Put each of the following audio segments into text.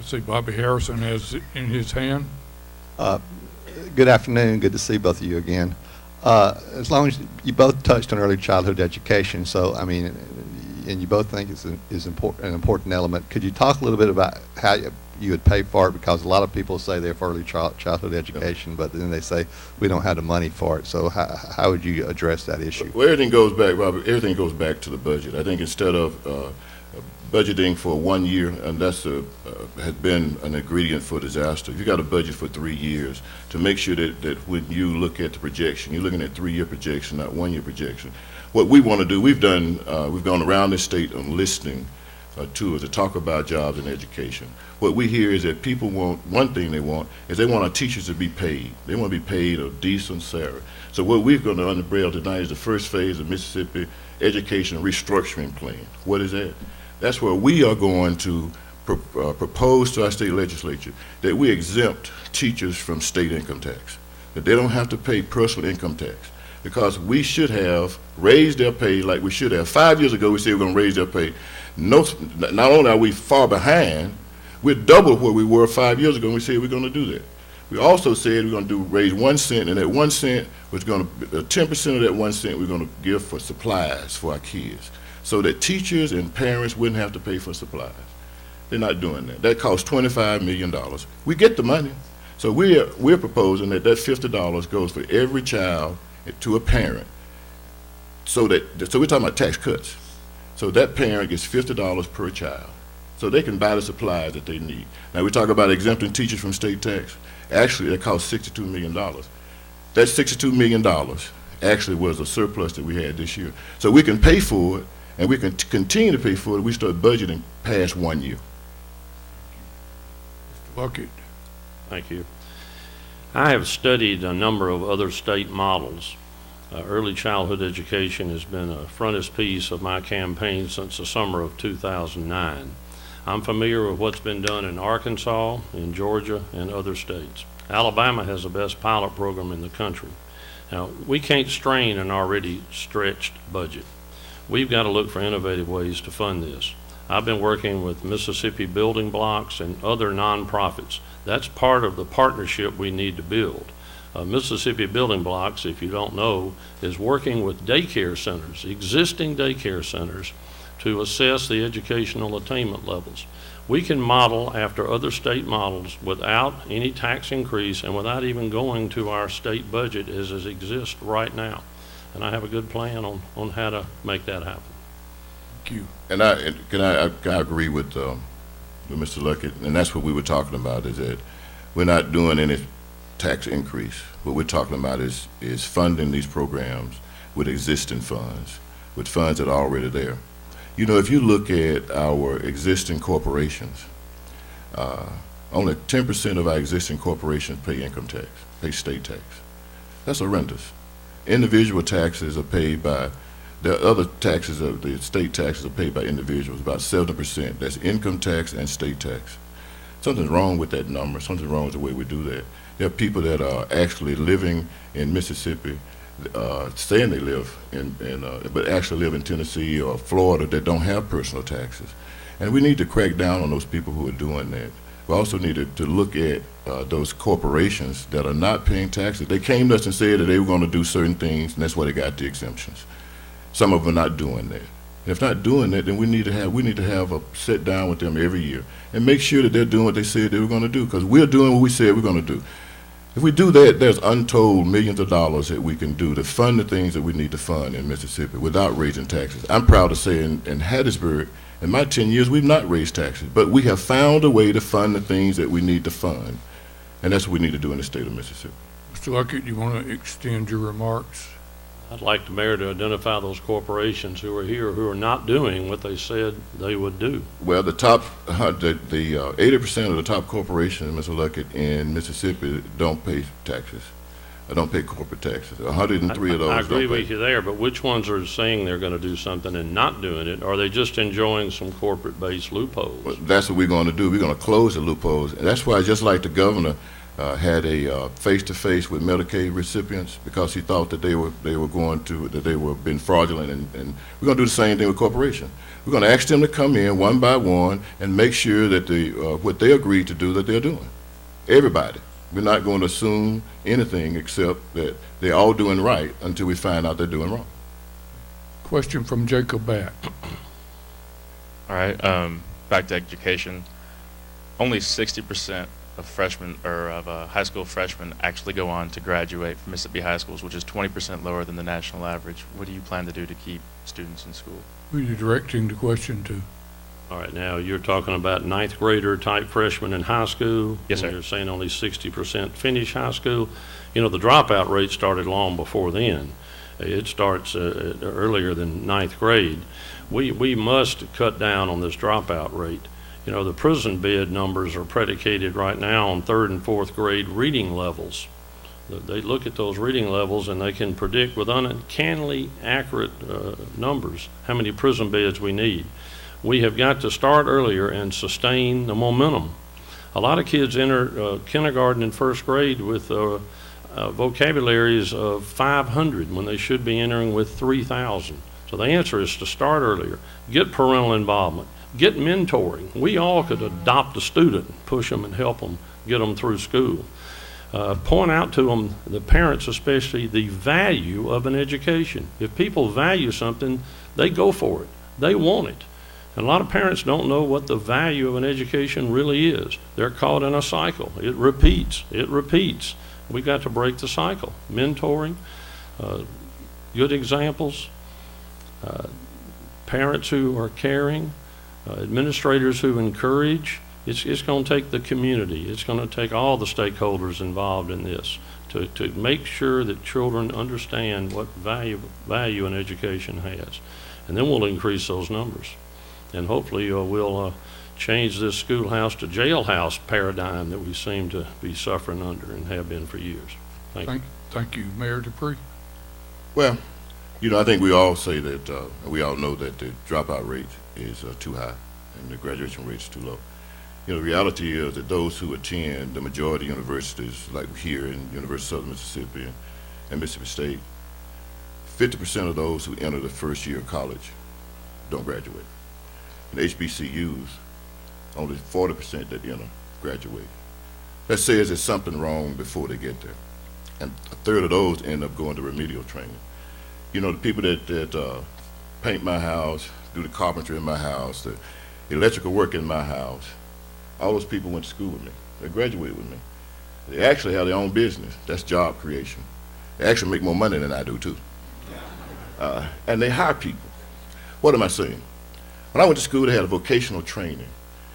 I see Bobby Harrison has it in his hand. Good afternoon. Good to see both of you again. As long as you both touched on early childhood education, so I mean, and you both think it's an important element. Could you talk a little bit about how you would pay for it? Because a lot of people say they're for early childhood education, but then they say we don't have the money for it. So how would you address that issue? Well, everything goes back, Robert. Everything goes back to the budget. I think instead of budgeting for 1 year, and that's has been an ingredient for disaster. If you got a budget for 3 years, to make sure that when you look at the projection, you're looking at 3-year projection, not 1-year projection. What we want to do, we've gone around this state on listening tours to talk about jobs and education. What we hear is that people want, one thing they want is they want our teachers to be paid. They want to be paid a decent salary. So what we're going to unveil tonight is the first phase of Mississippi Education Restructuring Plan. What is that? That's where we are going to propose to our state legislature that we exempt teachers from state income tax, that they don't have to pay personal income tax, because we should have raised their pay like we should have. 5 years ago, we said we're going to raise their pay. Not only are we far behind, we're double where we were 5 years ago, and we said we're going to do that. We also said we're going to raise 1 cent, and that 1 cent was going to, 10% of that 1 cent we're going to give for supplies for our kids, so that teachers and parents wouldn't have to pay for supplies. They're not doing that. That costs $25 million. We get the money. So we're proposing that $50 goes for every child to a parent. So we're talking about tax cuts. So that parent gets $50 per child, so they can buy the supplies that they need. Now we talk about exempting teachers from state tax. Actually, that costs $62 million. That $62 million actually was a surplus that we had this year. So we can pay for it, and we can continue to pay for it. We start budgeting past 1 year. Mr. Luckett. Thank you. I have studied a number of other state models. Early childhood education has been a frontispiece of my campaign since the summer of 2009. I'm familiar with what's been done in Arkansas, in Georgia, and other states. Alabama has the best pilot program in the country. Now, we can't strain an already stretched budget. We've got to look for innovative ways to fund this. I've been working with Mississippi Building Blocks and other nonprofits. That's part of the partnership we need to build. Mississippi Building Blocks, if you don't know, is working with daycare centers, existing daycare centers, to assess the educational attainment levels. We can model after other state models without any tax increase and without even going to our state budget as it exists right now. And I have a good plan on how to make that happen. Thank you. And I agree with Mr. Luckett, and that's what we were talking about, is that we're not doing any tax increase. What we're talking about is funding these programs with existing funds, with funds that are already there. You know, if you look at our existing corporations, only 10% of our existing corporations pay income tax, pay state tax. That's horrendous. Individual taxes are paid by, the other taxes, the state taxes are paid by individuals, about 70%. That's income tax and state tax. Something's wrong with that number. Something's wrong with the way we do that. There are people that are actually living in Mississippi, saying they live but actually live in Tennessee or Florida, that don't have personal taxes. And we need to crack down on those people who are doing that. We also need to look at those corporations that are not paying taxes. They came to us and said that they were going to do certain things, and that's why they got the exemptions. Some of them are not doing that. And if not doing that, then we need to have a sit down with them every year and make sure that they're doing what they said they were going to do, because we're doing what we said we're going to do. If we do that, there's untold millions of dollars that we can do to fund the things that we need to fund in Mississippi without raising taxes. I'm proud to say in Hattiesburg, in my 10 years, we've not raised taxes, but we have found a way to fund the things that we need to fund, and that's what we need to do in the state of Mississippi. Mr. Luckett, you want to extend your remarks? I'd like the mayor to identify those corporations who are here who are not doing what they said they would do. Well, the top, the 80% of the top corporations, Mr. Luckett, in Mississippi don't pay taxes. Don't pay corporate taxes. 103 of those. I agree don't pay. with you there, but which ones are saying they're going to do something and not doing it? Are they just enjoying some corporate-based loopholes? Well, that's what we're going to do. We're going to close the loopholes, and that's why, just like the governor had a face-to-face with Medicaid recipients because he thought that they were being fraudulent, and we're going to do the same thing with corporations. We're going to ask them to come in one by one and make sure that what they agreed to do that they're doing. Everybody. We're not going to assume anything except that they're all doing right until we find out they're doing wrong. Question from Jacob Batt. All right, back to education. Only 60% of freshmen or of high school freshmen actually go on to graduate from Mississippi high schools, which is 20% lower than the national average. What do you plan to do to keep students in school? Who are you directing the question to? All right, now you're talking about ninth grader type freshmen in high school. Yes, sir. And you're saying only 60% finish high school. You know, the dropout rate started long before then. It starts earlier than ninth grade. We must cut down on this dropout rate. You know, the prison bed numbers are predicated right now on third and fourth grade reading levels. They look at those reading levels and they can predict with uncannily accurate numbers how many prison beds we need. We have got to start earlier and sustain the momentum. A lot of kids enter kindergarten and first grade with vocabularies of 500 when they should be entering with 3,000. So the answer is to start earlier, get parental involvement, get mentoring. We all could adopt a student, push them and help them, get them through school. Point out to them, the parents especially, the value of an education. If people value something, they go for it. They want it. And a lot of parents don't know what the value of an education really is. They're caught in a cycle. It repeats. It repeats. We've got to break the cycle. Mentoring, good examples, parents who are caring, administrators who encourage. It's going to take the community. It's going to take all the stakeholders involved in this to make sure that children understand what value an education has. And then we'll increase those numbers. And hopefully we'll change this schoolhouse to jailhouse paradigm that we seem to be suffering under and have been for years. Thank you. Mayor DuPree. Well, you know, I think we all say that, we all know that the dropout rate is too high and the graduation rate is too low. You know, the reality is that those who attend the majority universities, like here in University of Southern Mississippi and Mississippi State, 50% of those who enter the first year of college don't graduate. In HBCUs, only 40% that enter graduate. That says there's something wrong before they get there. And a third of those end up going to remedial training. You know, the people that paint my house, do the carpentry in my house, the electrical work in my house, all those people went to school with me. They graduated with me. They actually have their own business. That's job creation. They actually make more money than I do, too. And they hire people. What am I saying? When I went to school, they had a vocational training.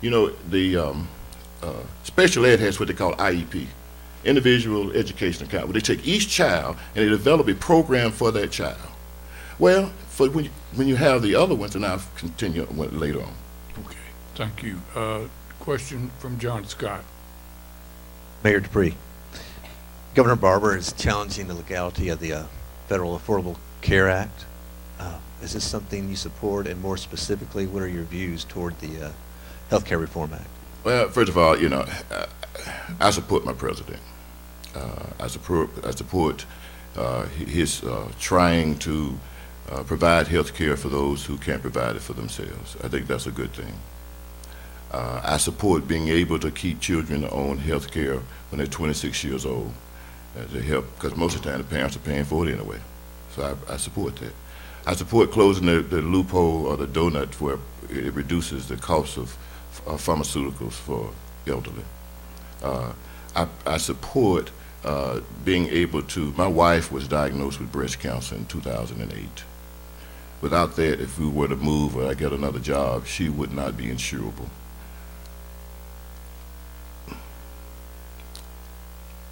You know, the special ed has what they call IEP, Individual Education Account, where they take each child and they develop a program for that child. Well, when you have the other ones, and I'll continue later on. Okay, thank you. Question from John Scott. Mayor DuPree, Governor Barber is challenging the legality of the Federal Affordable Care Act. Is this something you support, and more specifically, what are your views toward the Health Care Reform Act? Well, first of all, you know, I support my president. I support his trying to provide health care for those who can't provide it for themselves. I think that's a good thing. I support being able to keep children own health care when they're 26 years old to help, because most of the time the parents are paying for it anyway. So I support that. I support closing the loophole or the donut where it reduces the cost of pharmaceuticals for elderly. I support being able to, my wife was diagnosed with breast cancer in 2008. Without that, if we were to move or I get another job, she would not be insurable.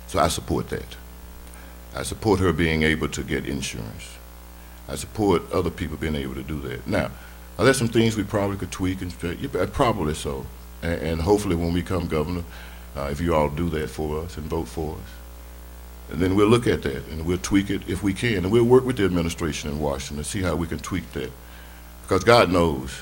So I support that. I support her being able to get insurance. I support other people being able to do that. Now, are there some things we probably could tweak and probably so. And hopefully when we become governor, if you all do that for us and vote for us, and then we'll look at that and we'll tweak it if we can. And we'll work with the administration in Washington to see how we can tweak that. Because God knows,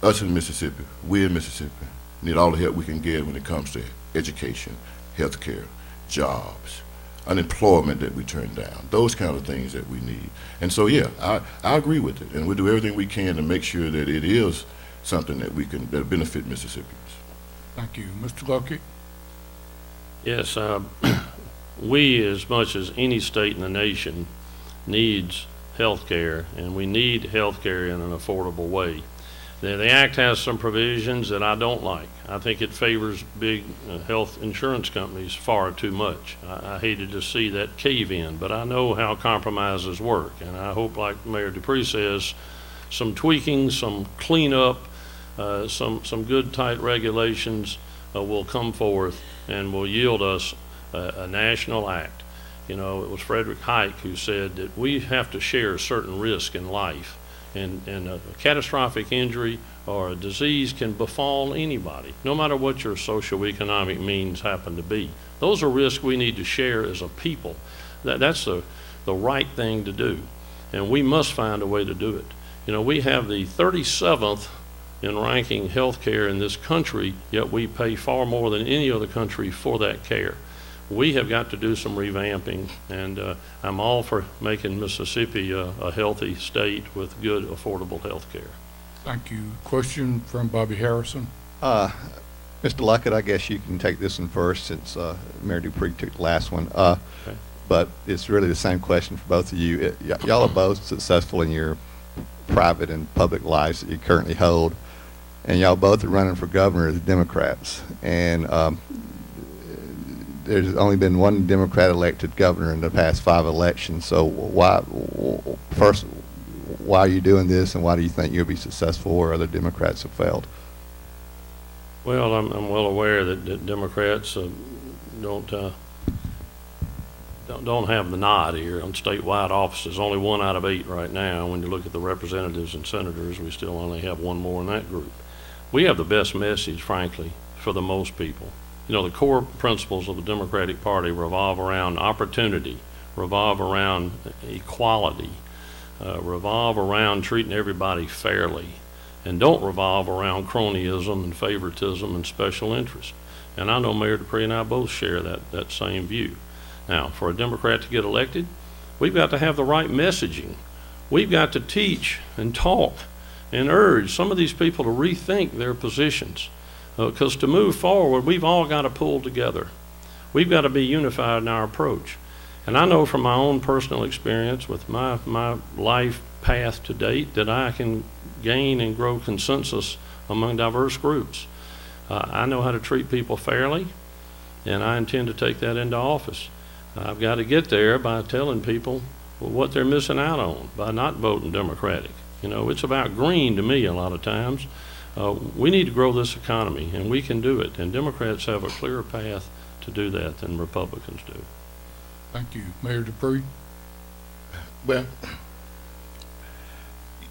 us in Mississippi, we in Mississippi, need all the help we can get when it comes to education, health care, jobs, unemployment that we turn down, those kind of things that we need. And so, yeah, I agree with it, and we'll do everything we can to make sure that it is something that that'll benefit Mississippians. Thank you. Mr. Luckett? Yes, we, as much as any state in the nation, needs health care, and we need health care in an affordable way. The Act has some provisions that I don't like. I think it favors big health insurance companies far too much. I hated to see that cave in, but I know how compromises work, and I hope, like Mayor DuPree says, some tweaking, some cleanup, some good tight regulations will come forth and will yield us a national act. You know, it was Frederick Hayek who said that we have to share certain risk in life. And a catastrophic injury or a disease can befall anybody, no matter what your socioeconomic means happen to be. Those are risks we need to share as a people. That's the right thing to do, and we must find a way to do it. You know, we have the 37th in ranking health care in this country, yet we pay far more than any other country for that care. We have got to do some revamping, and I'm all for making Mississippi a healthy state with good, affordable health care. Thank you. Question from Bobby Harrison. Mr. Luckett, I guess you can take this one first since Mayor DuPree took the last one. Okay. But it's really the same question for both of you. Y'all are both successful in your private and public lives that you currently hold, and y'all both are running for governor as Democrats. And there's only been one Democrat elected governor in the past 5 elections. So why are you doing this, and why do you think you'll be successful where other Democrats have failed? Well, I'm well aware that Democrats don't have the nod here on statewide offices. Only 1 out of 8 right now. When you look at the representatives and senators, we still only have 1 more in that group. We have the best message, frankly, for the most people. You know, the core principles of the Democratic Party revolve around opportunity, revolve around equality, revolve around treating everybody fairly, and don't revolve around cronyism and favoritism and special interest. And I know Mayor DuPree and I both share that same view. Now, for a Democrat to get elected, we've got to have the right messaging. We've got to teach and talk and urge some of these people to rethink their positions. Because to move forward, we've all got to pull together. We've got to be unified in our approach. And I know from my own personal experience with my life path to date that I can gain and grow consensus among diverse groups. I know how to treat people fairly, and I intend to take that into office. I've got to get there by telling people what they're missing out on by not voting Democratic. You know, it's about green to me a lot of times. We need to grow this economy, and we can do it. And Democrats have a clearer path to do that than Republicans do. Thank you. Mayor DuPree? Well,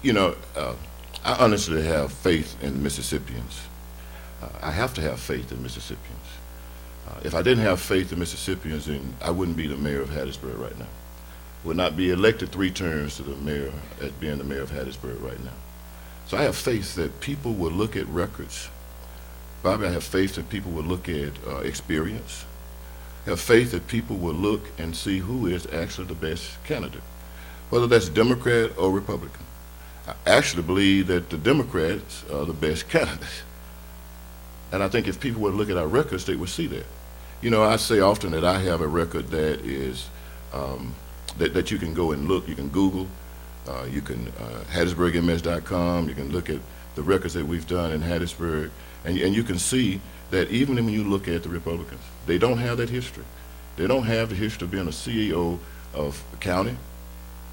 you know, I honestly have faith in Mississippians. I have to have faith in Mississippians. If I didn't have faith in Mississippians, then I wouldn't be the mayor of Hattiesburg right now. Would not be elected 3 terms to the mayor as being the mayor of Hattiesburg right now. So I have faith that people will look at records. Bobby, I have faith that people will look at experience. I have faith that people will look and see who is actually the best candidate, whether that's Democrat or Republican. I actually believe that the Democrats are the best candidates. And I think if people would look at our records, they would see that. You know, I say often that I have a record that is, that you can go and look, you can Google, you can HattiesburgMS.com, you can look at the records that we've done in Hattiesburg, and you can see that even when you look at the Republicans, they don't have that history. They don't have the history of being a CEO of a county,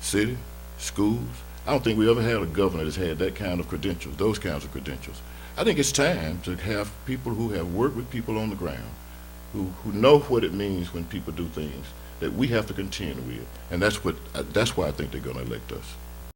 city, schools. I don't think we ever had a governor that's had that kind of credentials, those kinds of credentials. I think it's time to have people who have worked with people on the ground, who know what it means when people do things that we have to contend with, and that's why I think they're going to elect us.